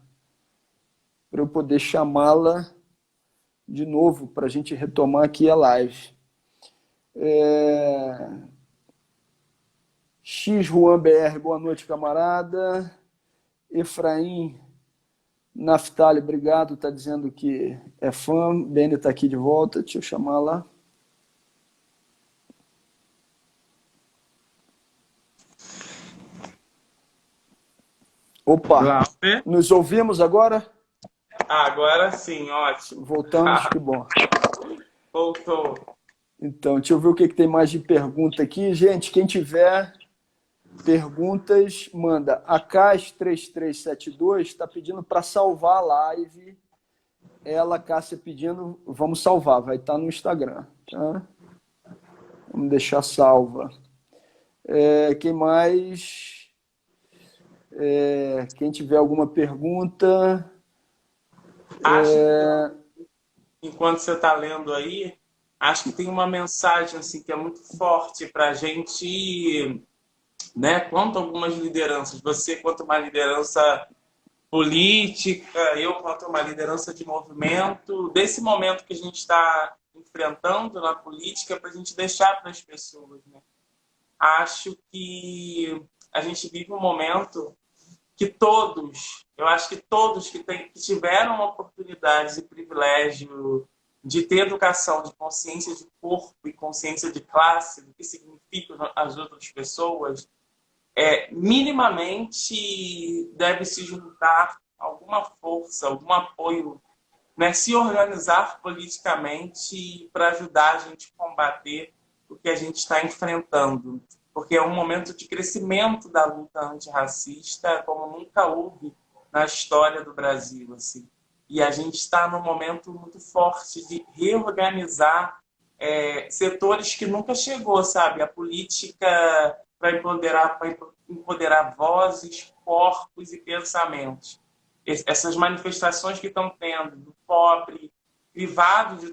Speaker 1: para eu poder chamá-la de novo, para a gente retomar aqui a live. X Juan BR, boa noite, camarada. Efraim Naftali, obrigado, está dizendo que é fã. Beni está aqui de volta, deixa eu chamar lá. Opa,
Speaker 2: Glauber?
Speaker 1: nos ouvimos agora?
Speaker 2: Agora sim, ótimo.
Speaker 1: Voltamos, que bom.
Speaker 2: Voltou.
Speaker 1: Então, deixa eu ver o que tem mais de pergunta aqui. Gente, quem tiver perguntas, manda. A CAS3372 está pedindo para salvar a live. Ela, Cássia, pedindo, vamos salvar, vai estar no Instagram. Tá? Vamos deixar salva. Quem mais? Quem tiver alguma pergunta...
Speaker 2: Acho que, enquanto você está lendo aí, acho que tem uma mensagem assim, que é muito forte para a gente, né? Quanto a algumas lideranças, você quanto uma liderança política, eu quanto uma liderança de movimento, desse momento que a gente está enfrentando na política, para a gente deixar para as pessoas, né? Acho que a gente vive um momento que eu acho que todos que tiveram oportunidades e privilégio de ter educação, de consciência de corpo e consciência de classe, do que significam as outras pessoas, minimamente deve se juntar alguma força, algum apoio, né? Se organizar politicamente para ajudar a gente a combater o que a gente está enfrentando. Porque é um momento de crescimento da luta antirracista como nunca houve na história do Brasil. Assim. E a gente está num momento muito forte de reorganizar setores que nunca chegou, sabe? A política para empoderar vozes, corpos e pensamentos. Essas manifestações que estão tendo do pobre, privado de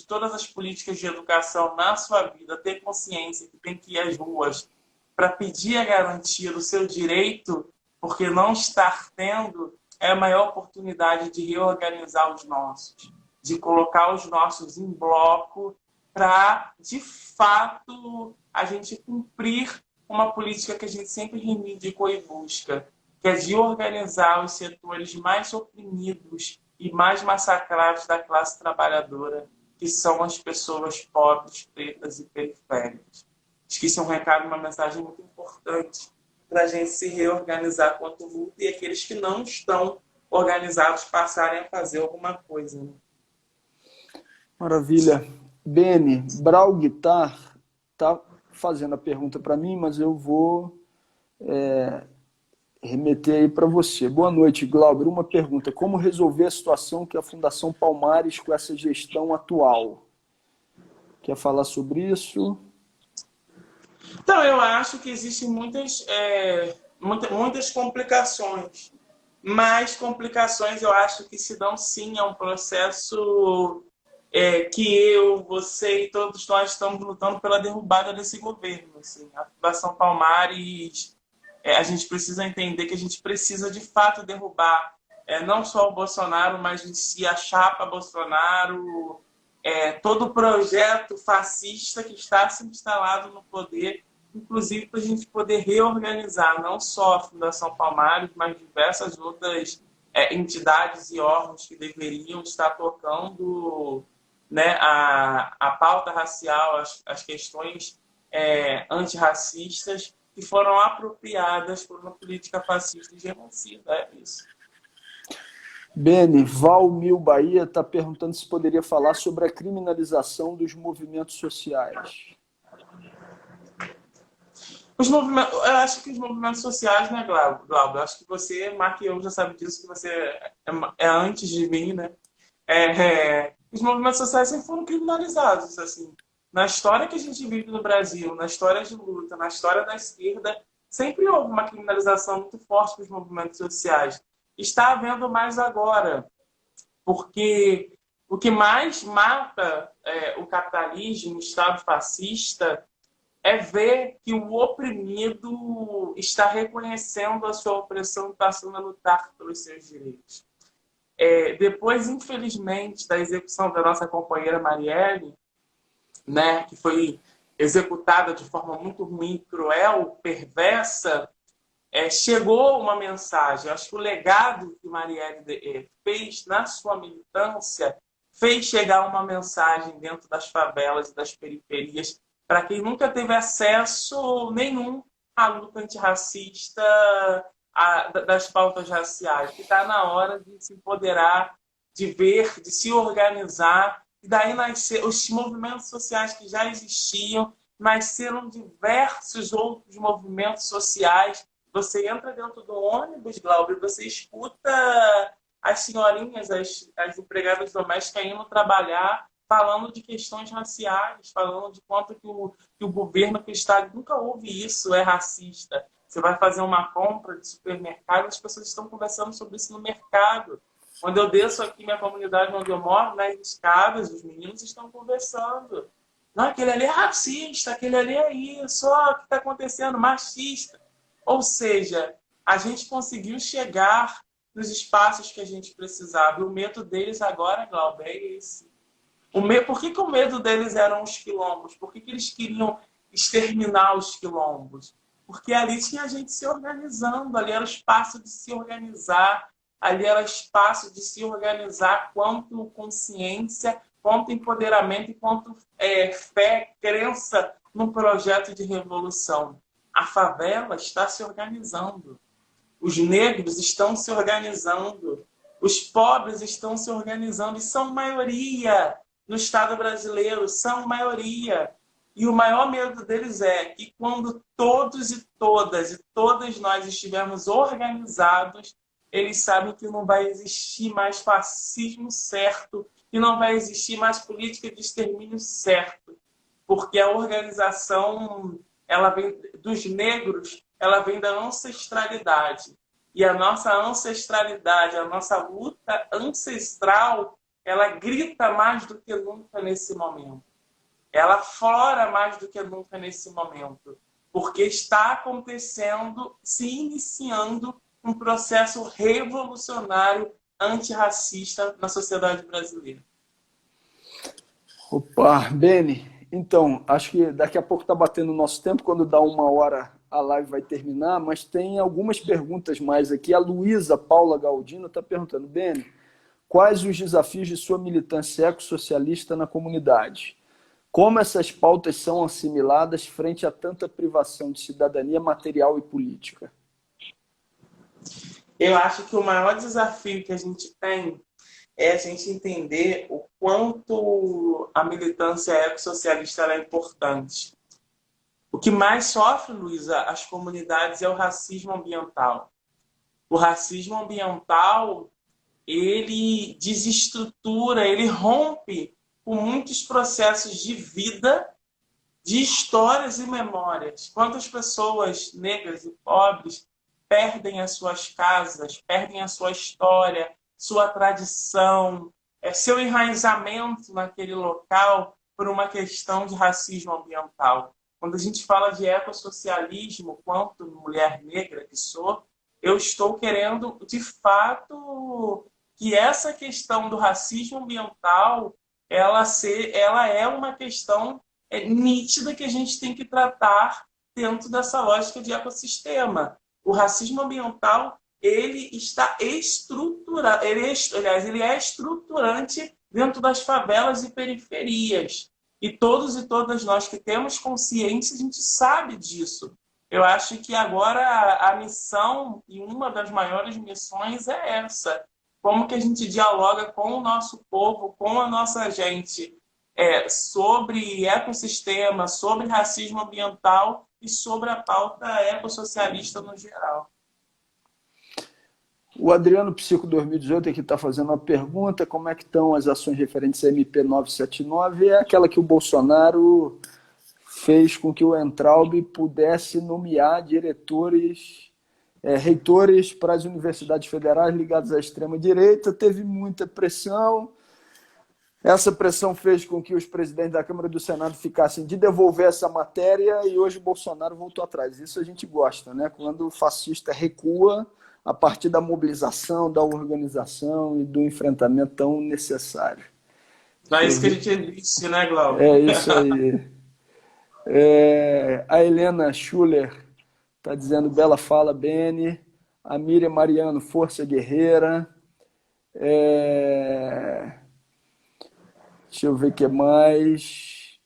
Speaker 2: todas as políticas de educação na sua vida, ter consciência que tem que ir às ruas para pedir a garantia do seu direito, porque não estar tendo é a maior oportunidade de reorganizar os nossos, de colocar os nossos em bloco para, de fato, a gente cumprir uma política que a gente sempre reivindicou e busca, que é de organizar os setores mais oprimidos e mais massacrados da classe trabalhadora, que são as pessoas pobres, pretas e periféricas. Acho que isso é um recado, uma mensagem muito importante para a gente se reorganizar quanto luta e aqueles que não estão organizados passarem a fazer alguma coisa. Né?
Speaker 1: Maravilha. Beni, Brau Guitar está fazendo a pergunta para mim, mas eu vou remeter aí para você. Boa noite, Glauber. Uma pergunta. Como resolver a situação que a Fundação Palmares com essa gestão atual? Quer falar sobre isso?
Speaker 2: Então, eu acho que existem muitas complicações mas complicações eu acho que se dão sim, é um processo que eu, você e todos nós estamos lutando pela derrubada desse governo. Assim. A Fundação Palmares, a gente precisa entender que a gente precisa de fato derrubar não só o Bolsonaro, mas em si a chapa Bolsonaro, todo o projeto fascista que está se instalado no poder, inclusive para a gente poder reorganizar não só a Fundação Palmares, mas diversas outras entidades e órgãos que deveriam estar tocando, né, a pauta racial, as questões antirracistas que foram apropriadas por uma política fascista e genocida. É isso.
Speaker 1: Beni, Valmil Bahia está perguntando se poderia falar sobre a criminalização dos movimentos sociais.
Speaker 2: Eu acho que os movimentos sociais, né, Glauber? Eu acho que você, Mark, eu já sabe disso, que você é antes de mim, né? Os movimentos sociais sempre foram criminalizados, assim. Na história que a gente vive no Brasil, na história de luta, na história da esquerda, sempre houve uma criminalização muito forte dos movimentos sociais. Está havendo mais agora, porque o que mais mata o capitalismo, o Estado fascista, é ver que o oprimido está reconhecendo a sua opressão e passando a lutar pelos seus direitos. Depois, infelizmente, da execução da nossa companheira Marielle, né, que foi executada de forma muito ruim, cruel, perversa, chegou uma mensagem. Acho que o legado que Marielle fez na sua militância fez chegar uma mensagem dentro das favelas e das periferias para quem nunca teve acesso nenhum à luta antirracista, das pautas raciais, que está na hora de se empoderar, de ver, de se organizar, e daí nascer os movimentos sociais que já existiam, nasceram diversos outros movimentos sociais. Você entra dentro do ônibus, Glauber, você escuta as senhorinhas, as empregadas domésticas indo trabalhar, falando de questões raciais, falando de quanto que o governo, que o Estado, nunca ouve isso, é racista. Você vai fazer uma compra de supermercado, as pessoas estão conversando sobre isso no mercado. Quando eu desço aqui minha comunidade onde eu moro, nas escadas, os meninos estão conversando. Não, aquele ali é racista, aquele ali é isso, o que está acontecendo, machista. Ou seja, a gente conseguiu chegar nos espaços que a gente precisava. E o medo deles agora, Glauber, é esse. Por que o medo deles eram os quilombos? Por que eles queriam exterminar os quilombos? Porque ali tinha gente se organizando, ali era o espaço de se organizar, ali era espaço de se organizar quanto consciência, quanto empoderamento e quanto fé, crença num projeto de revolução. A favela está se organizando. Os negros estão se organizando. Os pobres estão se organizando e são maioria no Estado brasileiro, são maioria. E o maior medo deles é que quando todos e todas nós estivermos organizados, eles sabem que não vai existir mais fascismo certo e não vai existir mais política de extermínio certo. Porque a organização, ela vem dos negros, ela vem da ancestralidade. E a nossa ancestralidade, a nossa luta ancestral, ela grita mais do que nunca nesse momento. Ela flora mais do que nunca nesse momento. Porque está acontecendo, se iniciando, um processo revolucionário antirracista na sociedade brasileira.
Speaker 1: Opa, Beni, então, acho que daqui a pouco está batendo o nosso tempo, quando dá 1 hora a live vai terminar, mas tem algumas perguntas mais aqui. A Luísa Paula Galdino está perguntando, Beni, quais os desafios de sua militância ecossocialista na comunidade? Como essas pautas são assimiladas frente a tanta privação de cidadania material e política?
Speaker 2: Eu acho que o maior desafio que a gente tem é a gente entender o quanto a militância ecossocialista é importante. O que mais sofre, Luísa, as comunidades é o racismo ambiental. O racismo ambiental, ele desestrutura, ele rompe com muitos processos de vida, de histórias e memórias. Quantas pessoas negras e pobres perdem as suas casas, perdem a sua história, sua tradição, seu enraizamento naquele local por uma questão de racismo ambiental. Quando a gente fala de ecossocialismo, quanto mulher negra que sou, eu estou querendo, de fato, que essa questão do racismo ambiental ela é uma questão nítida que a gente tem que tratar dentro dessa lógica de ecossistema. O racismo ambiental ele está estruturado, ele é estruturante dentro das favelas e periferias. E todos e todas nós que temos consciência, a gente sabe disso. Eu acho que agora a missão, e uma das maiores missões, é essa. Como que a gente dialoga com o nosso povo, com a nossa gente, sobre ecossistema, sobre racismo ambiental e sobre a pauta ecossocialista no geral.
Speaker 1: O Adriano Psico 2018 aqui está fazendo uma pergunta: como é que estão as ações referentes à MP 979? É aquela que o Bolsonaro fez com que o Weintraub pudesse nomear diretores, reitores para as universidades federais ligadas à extrema-direita. Teve muita pressão. Essa pressão fez com que os presidentes da Câmara e do Senado ficassem de devolver essa matéria e hoje o Bolsonaro voltou atrás. Isso a gente gosta, né? Quando o fascista recua a partir da mobilização, da organização e do enfrentamento tão necessário.
Speaker 2: É isso que a gente existe, né, Glauber?
Speaker 1: É isso aí. A Helena Schuller está dizendo: bela fala, Beni. A Miriam Mariano, força guerreira. Deixa eu ver o que mais.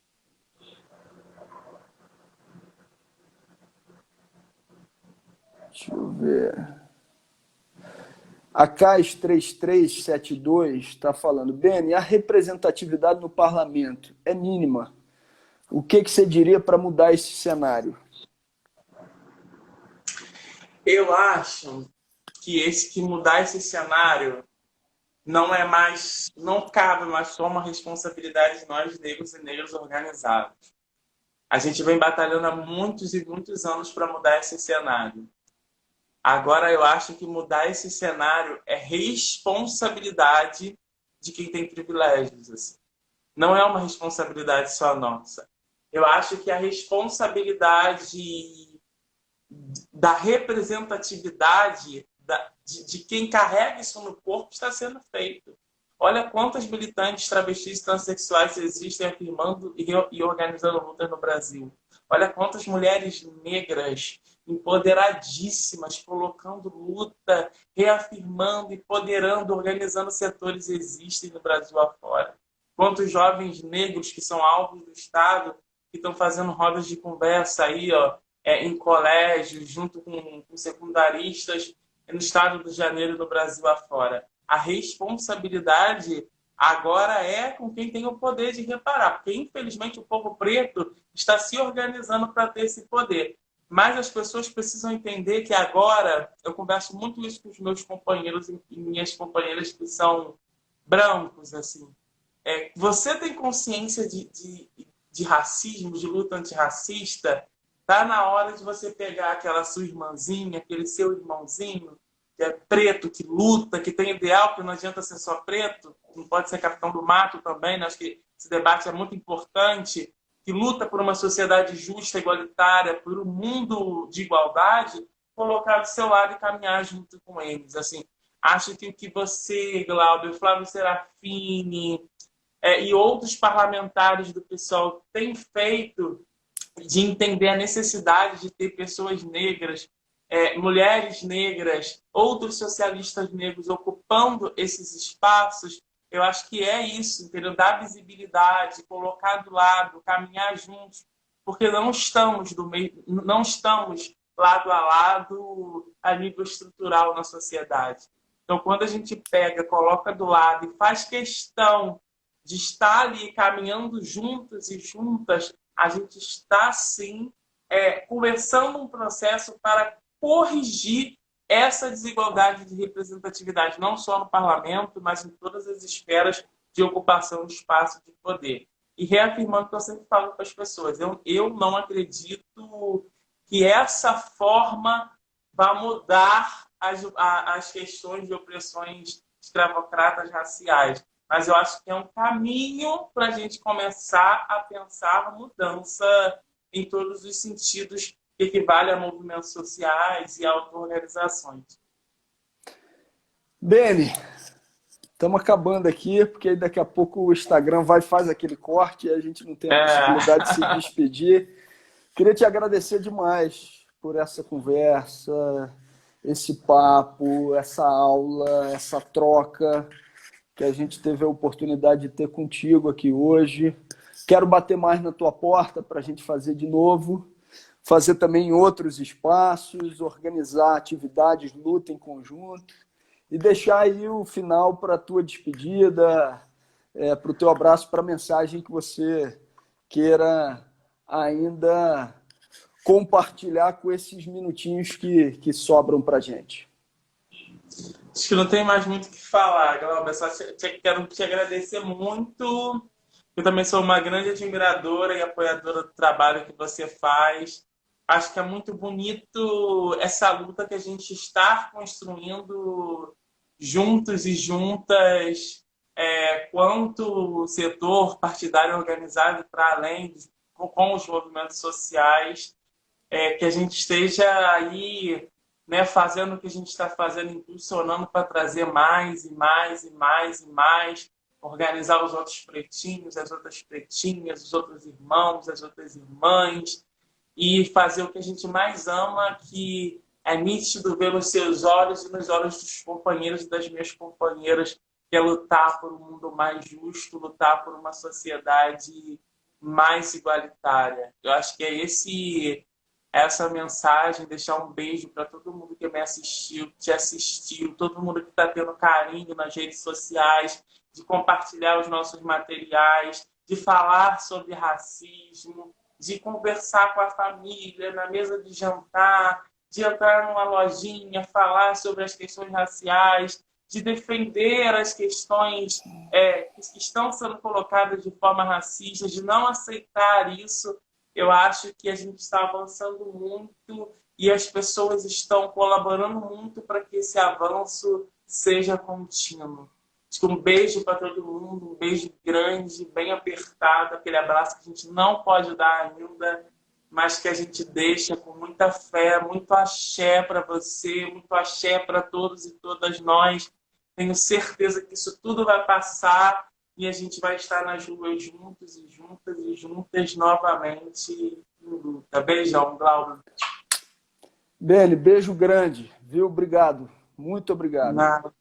Speaker 1: Deixa eu ver. A CAS 3372 está falando: Beni, a representatividade no parlamento é mínima. O que você diria para mudar esse cenário?
Speaker 2: Eu acho que mudar esse cenário não cabe mais só uma responsabilidade de nós, negros e negras organizados. A gente vem batalhando há muitos e muitos anos para mudar esse cenário. Agora eu acho que mudar esse cenário é responsabilidade de quem tem privilégios. Assim. Não é uma responsabilidade só nossa. Eu acho que a responsabilidade da representatividade de quem carrega isso no corpo está sendo feito. Olha quantas militantes travestis e transexuais existem afirmando e organizando lutas no Brasil. Olha quantas mulheres negras empoderadíssimas, colocando luta, reafirmando, empoderando, organizando setores existem no Brasil afora. Quantos jovens negros que são alvos do Estado, que estão fazendo rodas de conversa aí, em colégios, junto com secundaristas, no estado do Rio de Janeiro, no Brasil afora. A responsabilidade agora é com quem tem o poder de reparar, porque infelizmente o povo preto está se organizando para ter esse poder. Mas as pessoas precisam entender que agora, eu converso muito isso com os meus companheiros e minhas companheiras que são brancos, assim. Você tem consciência de racismo, de luta antirracista? Tá na hora de você pegar aquela sua irmãzinha, aquele seu irmãozinho, que é preto, que luta, que tem ideal, que não adianta ser só preto, não pode ser capitão do mato também, né? Acho que esse debate é muito importante, que luta por uma sociedade justa, igualitária, por um mundo de igualdade, colocar do seu lado e caminhar junto com eles. Assim, acho que o que você, Glauber, Flávio Serafini e outros parlamentares do PSOL têm feito de entender a necessidade de ter pessoas negras, mulheres negras, outros socialistas negros ocupando esses espaços, eu acho que é isso, entendeu? Dar visibilidade, colocar do lado, caminhar juntos, porque não estamos lado a lado a nível estrutural na sociedade. Então, quando a gente pega, coloca do lado e faz questão de estar ali caminhando juntos e juntas, a gente está, sim, começando um processo para corrigir essa desigualdade de representatividade, não só no parlamento, mas em todas as esferas de ocupação de espaço de poder. E reafirmando o que eu sempre falo para as pessoas, eu não acredito que essa forma vá mudar as questões de opressões escravocratas raciais. Mas eu acho que é um caminho para a gente começar a pensar mudança em todos os sentidos que equivale a movimentos sociais e auto-organizações.
Speaker 1: Beni, estamos acabando aqui, porque daqui a pouco o Instagram vai faz aquele corte e a gente não tem a possibilidade de se despedir. Queria te agradecer demais por essa conversa, esse papo, essa aula, essa troca que a gente teve a oportunidade de ter contigo aqui hoje. Quero bater mais na tua porta para a gente fazer de novo, fazer também em outros espaços, organizar atividades, luta em conjunto e deixar aí o final para a tua despedida, para o teu abraço, para a mensagem que você queira ainda compartilhar com esses minutinhos que sobram para a gente.
Speaker 2: Acho que não tem mais muito o que falar, Glauber. Só quero te agradecer muito. Eu também sou uma grande admiradora e apoiadora do trabalho que você faz. Acho que é muito bonito essa luta que a gente está construindo juntos e juntas, quanto setor partidário organizado para além, com os movimentos sociais, que a gente esteja aí, né, fazendo o que a gente está fazendo, impulsionando para trazer mais e mais e mais e mais, organizar os outros pretinhos, as outras pretinhas, os outros irmãos, as outras irmãs, e fazer o que a gente mais ama, que é nítido ver nos seus olhos e nos olhos dos companheiros e das minhas companheiras, que é lutar por um mundo mais justo, lutar por uma sociedade mais igualitária. Eu acho que é essa mensagem, deixar um beijo para todo mundo que me assistiu, que te assistiu, todo mundo que está tendo carinho nas redes sociais, de compartilhar os nossos materiais, de falar sobre racismo, de conversar com a família na mesa de jantar, de entrar numa lojinha, falar sobre as questões raciais, de defender as questões que estão sendo colocadas de forma racista, de não aceitar isso. Eu acho que a gente está avançando muito e as pessoas estão colaborando muito para que esse avanço seja contínuo. Um beijo para todo mundo, um beijo grande, bem apertado, aquele abraço que a gente não pode dar ainda, mas que a gente deixa com muita fé, muito axé para você, muito axé para todos e todas nós. Tenho certeza que isso tudo vai passar e a gente vai estar nas ruas juntos e juntas e juntas novamente em luta. Beijão, Glauber.
Speaker 1: Beni, beijo grande, viu? Obrigado. Muito obrigado.
Speaker 2: Nada.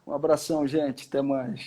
Speaker 1: Um abração, gente. Até mais.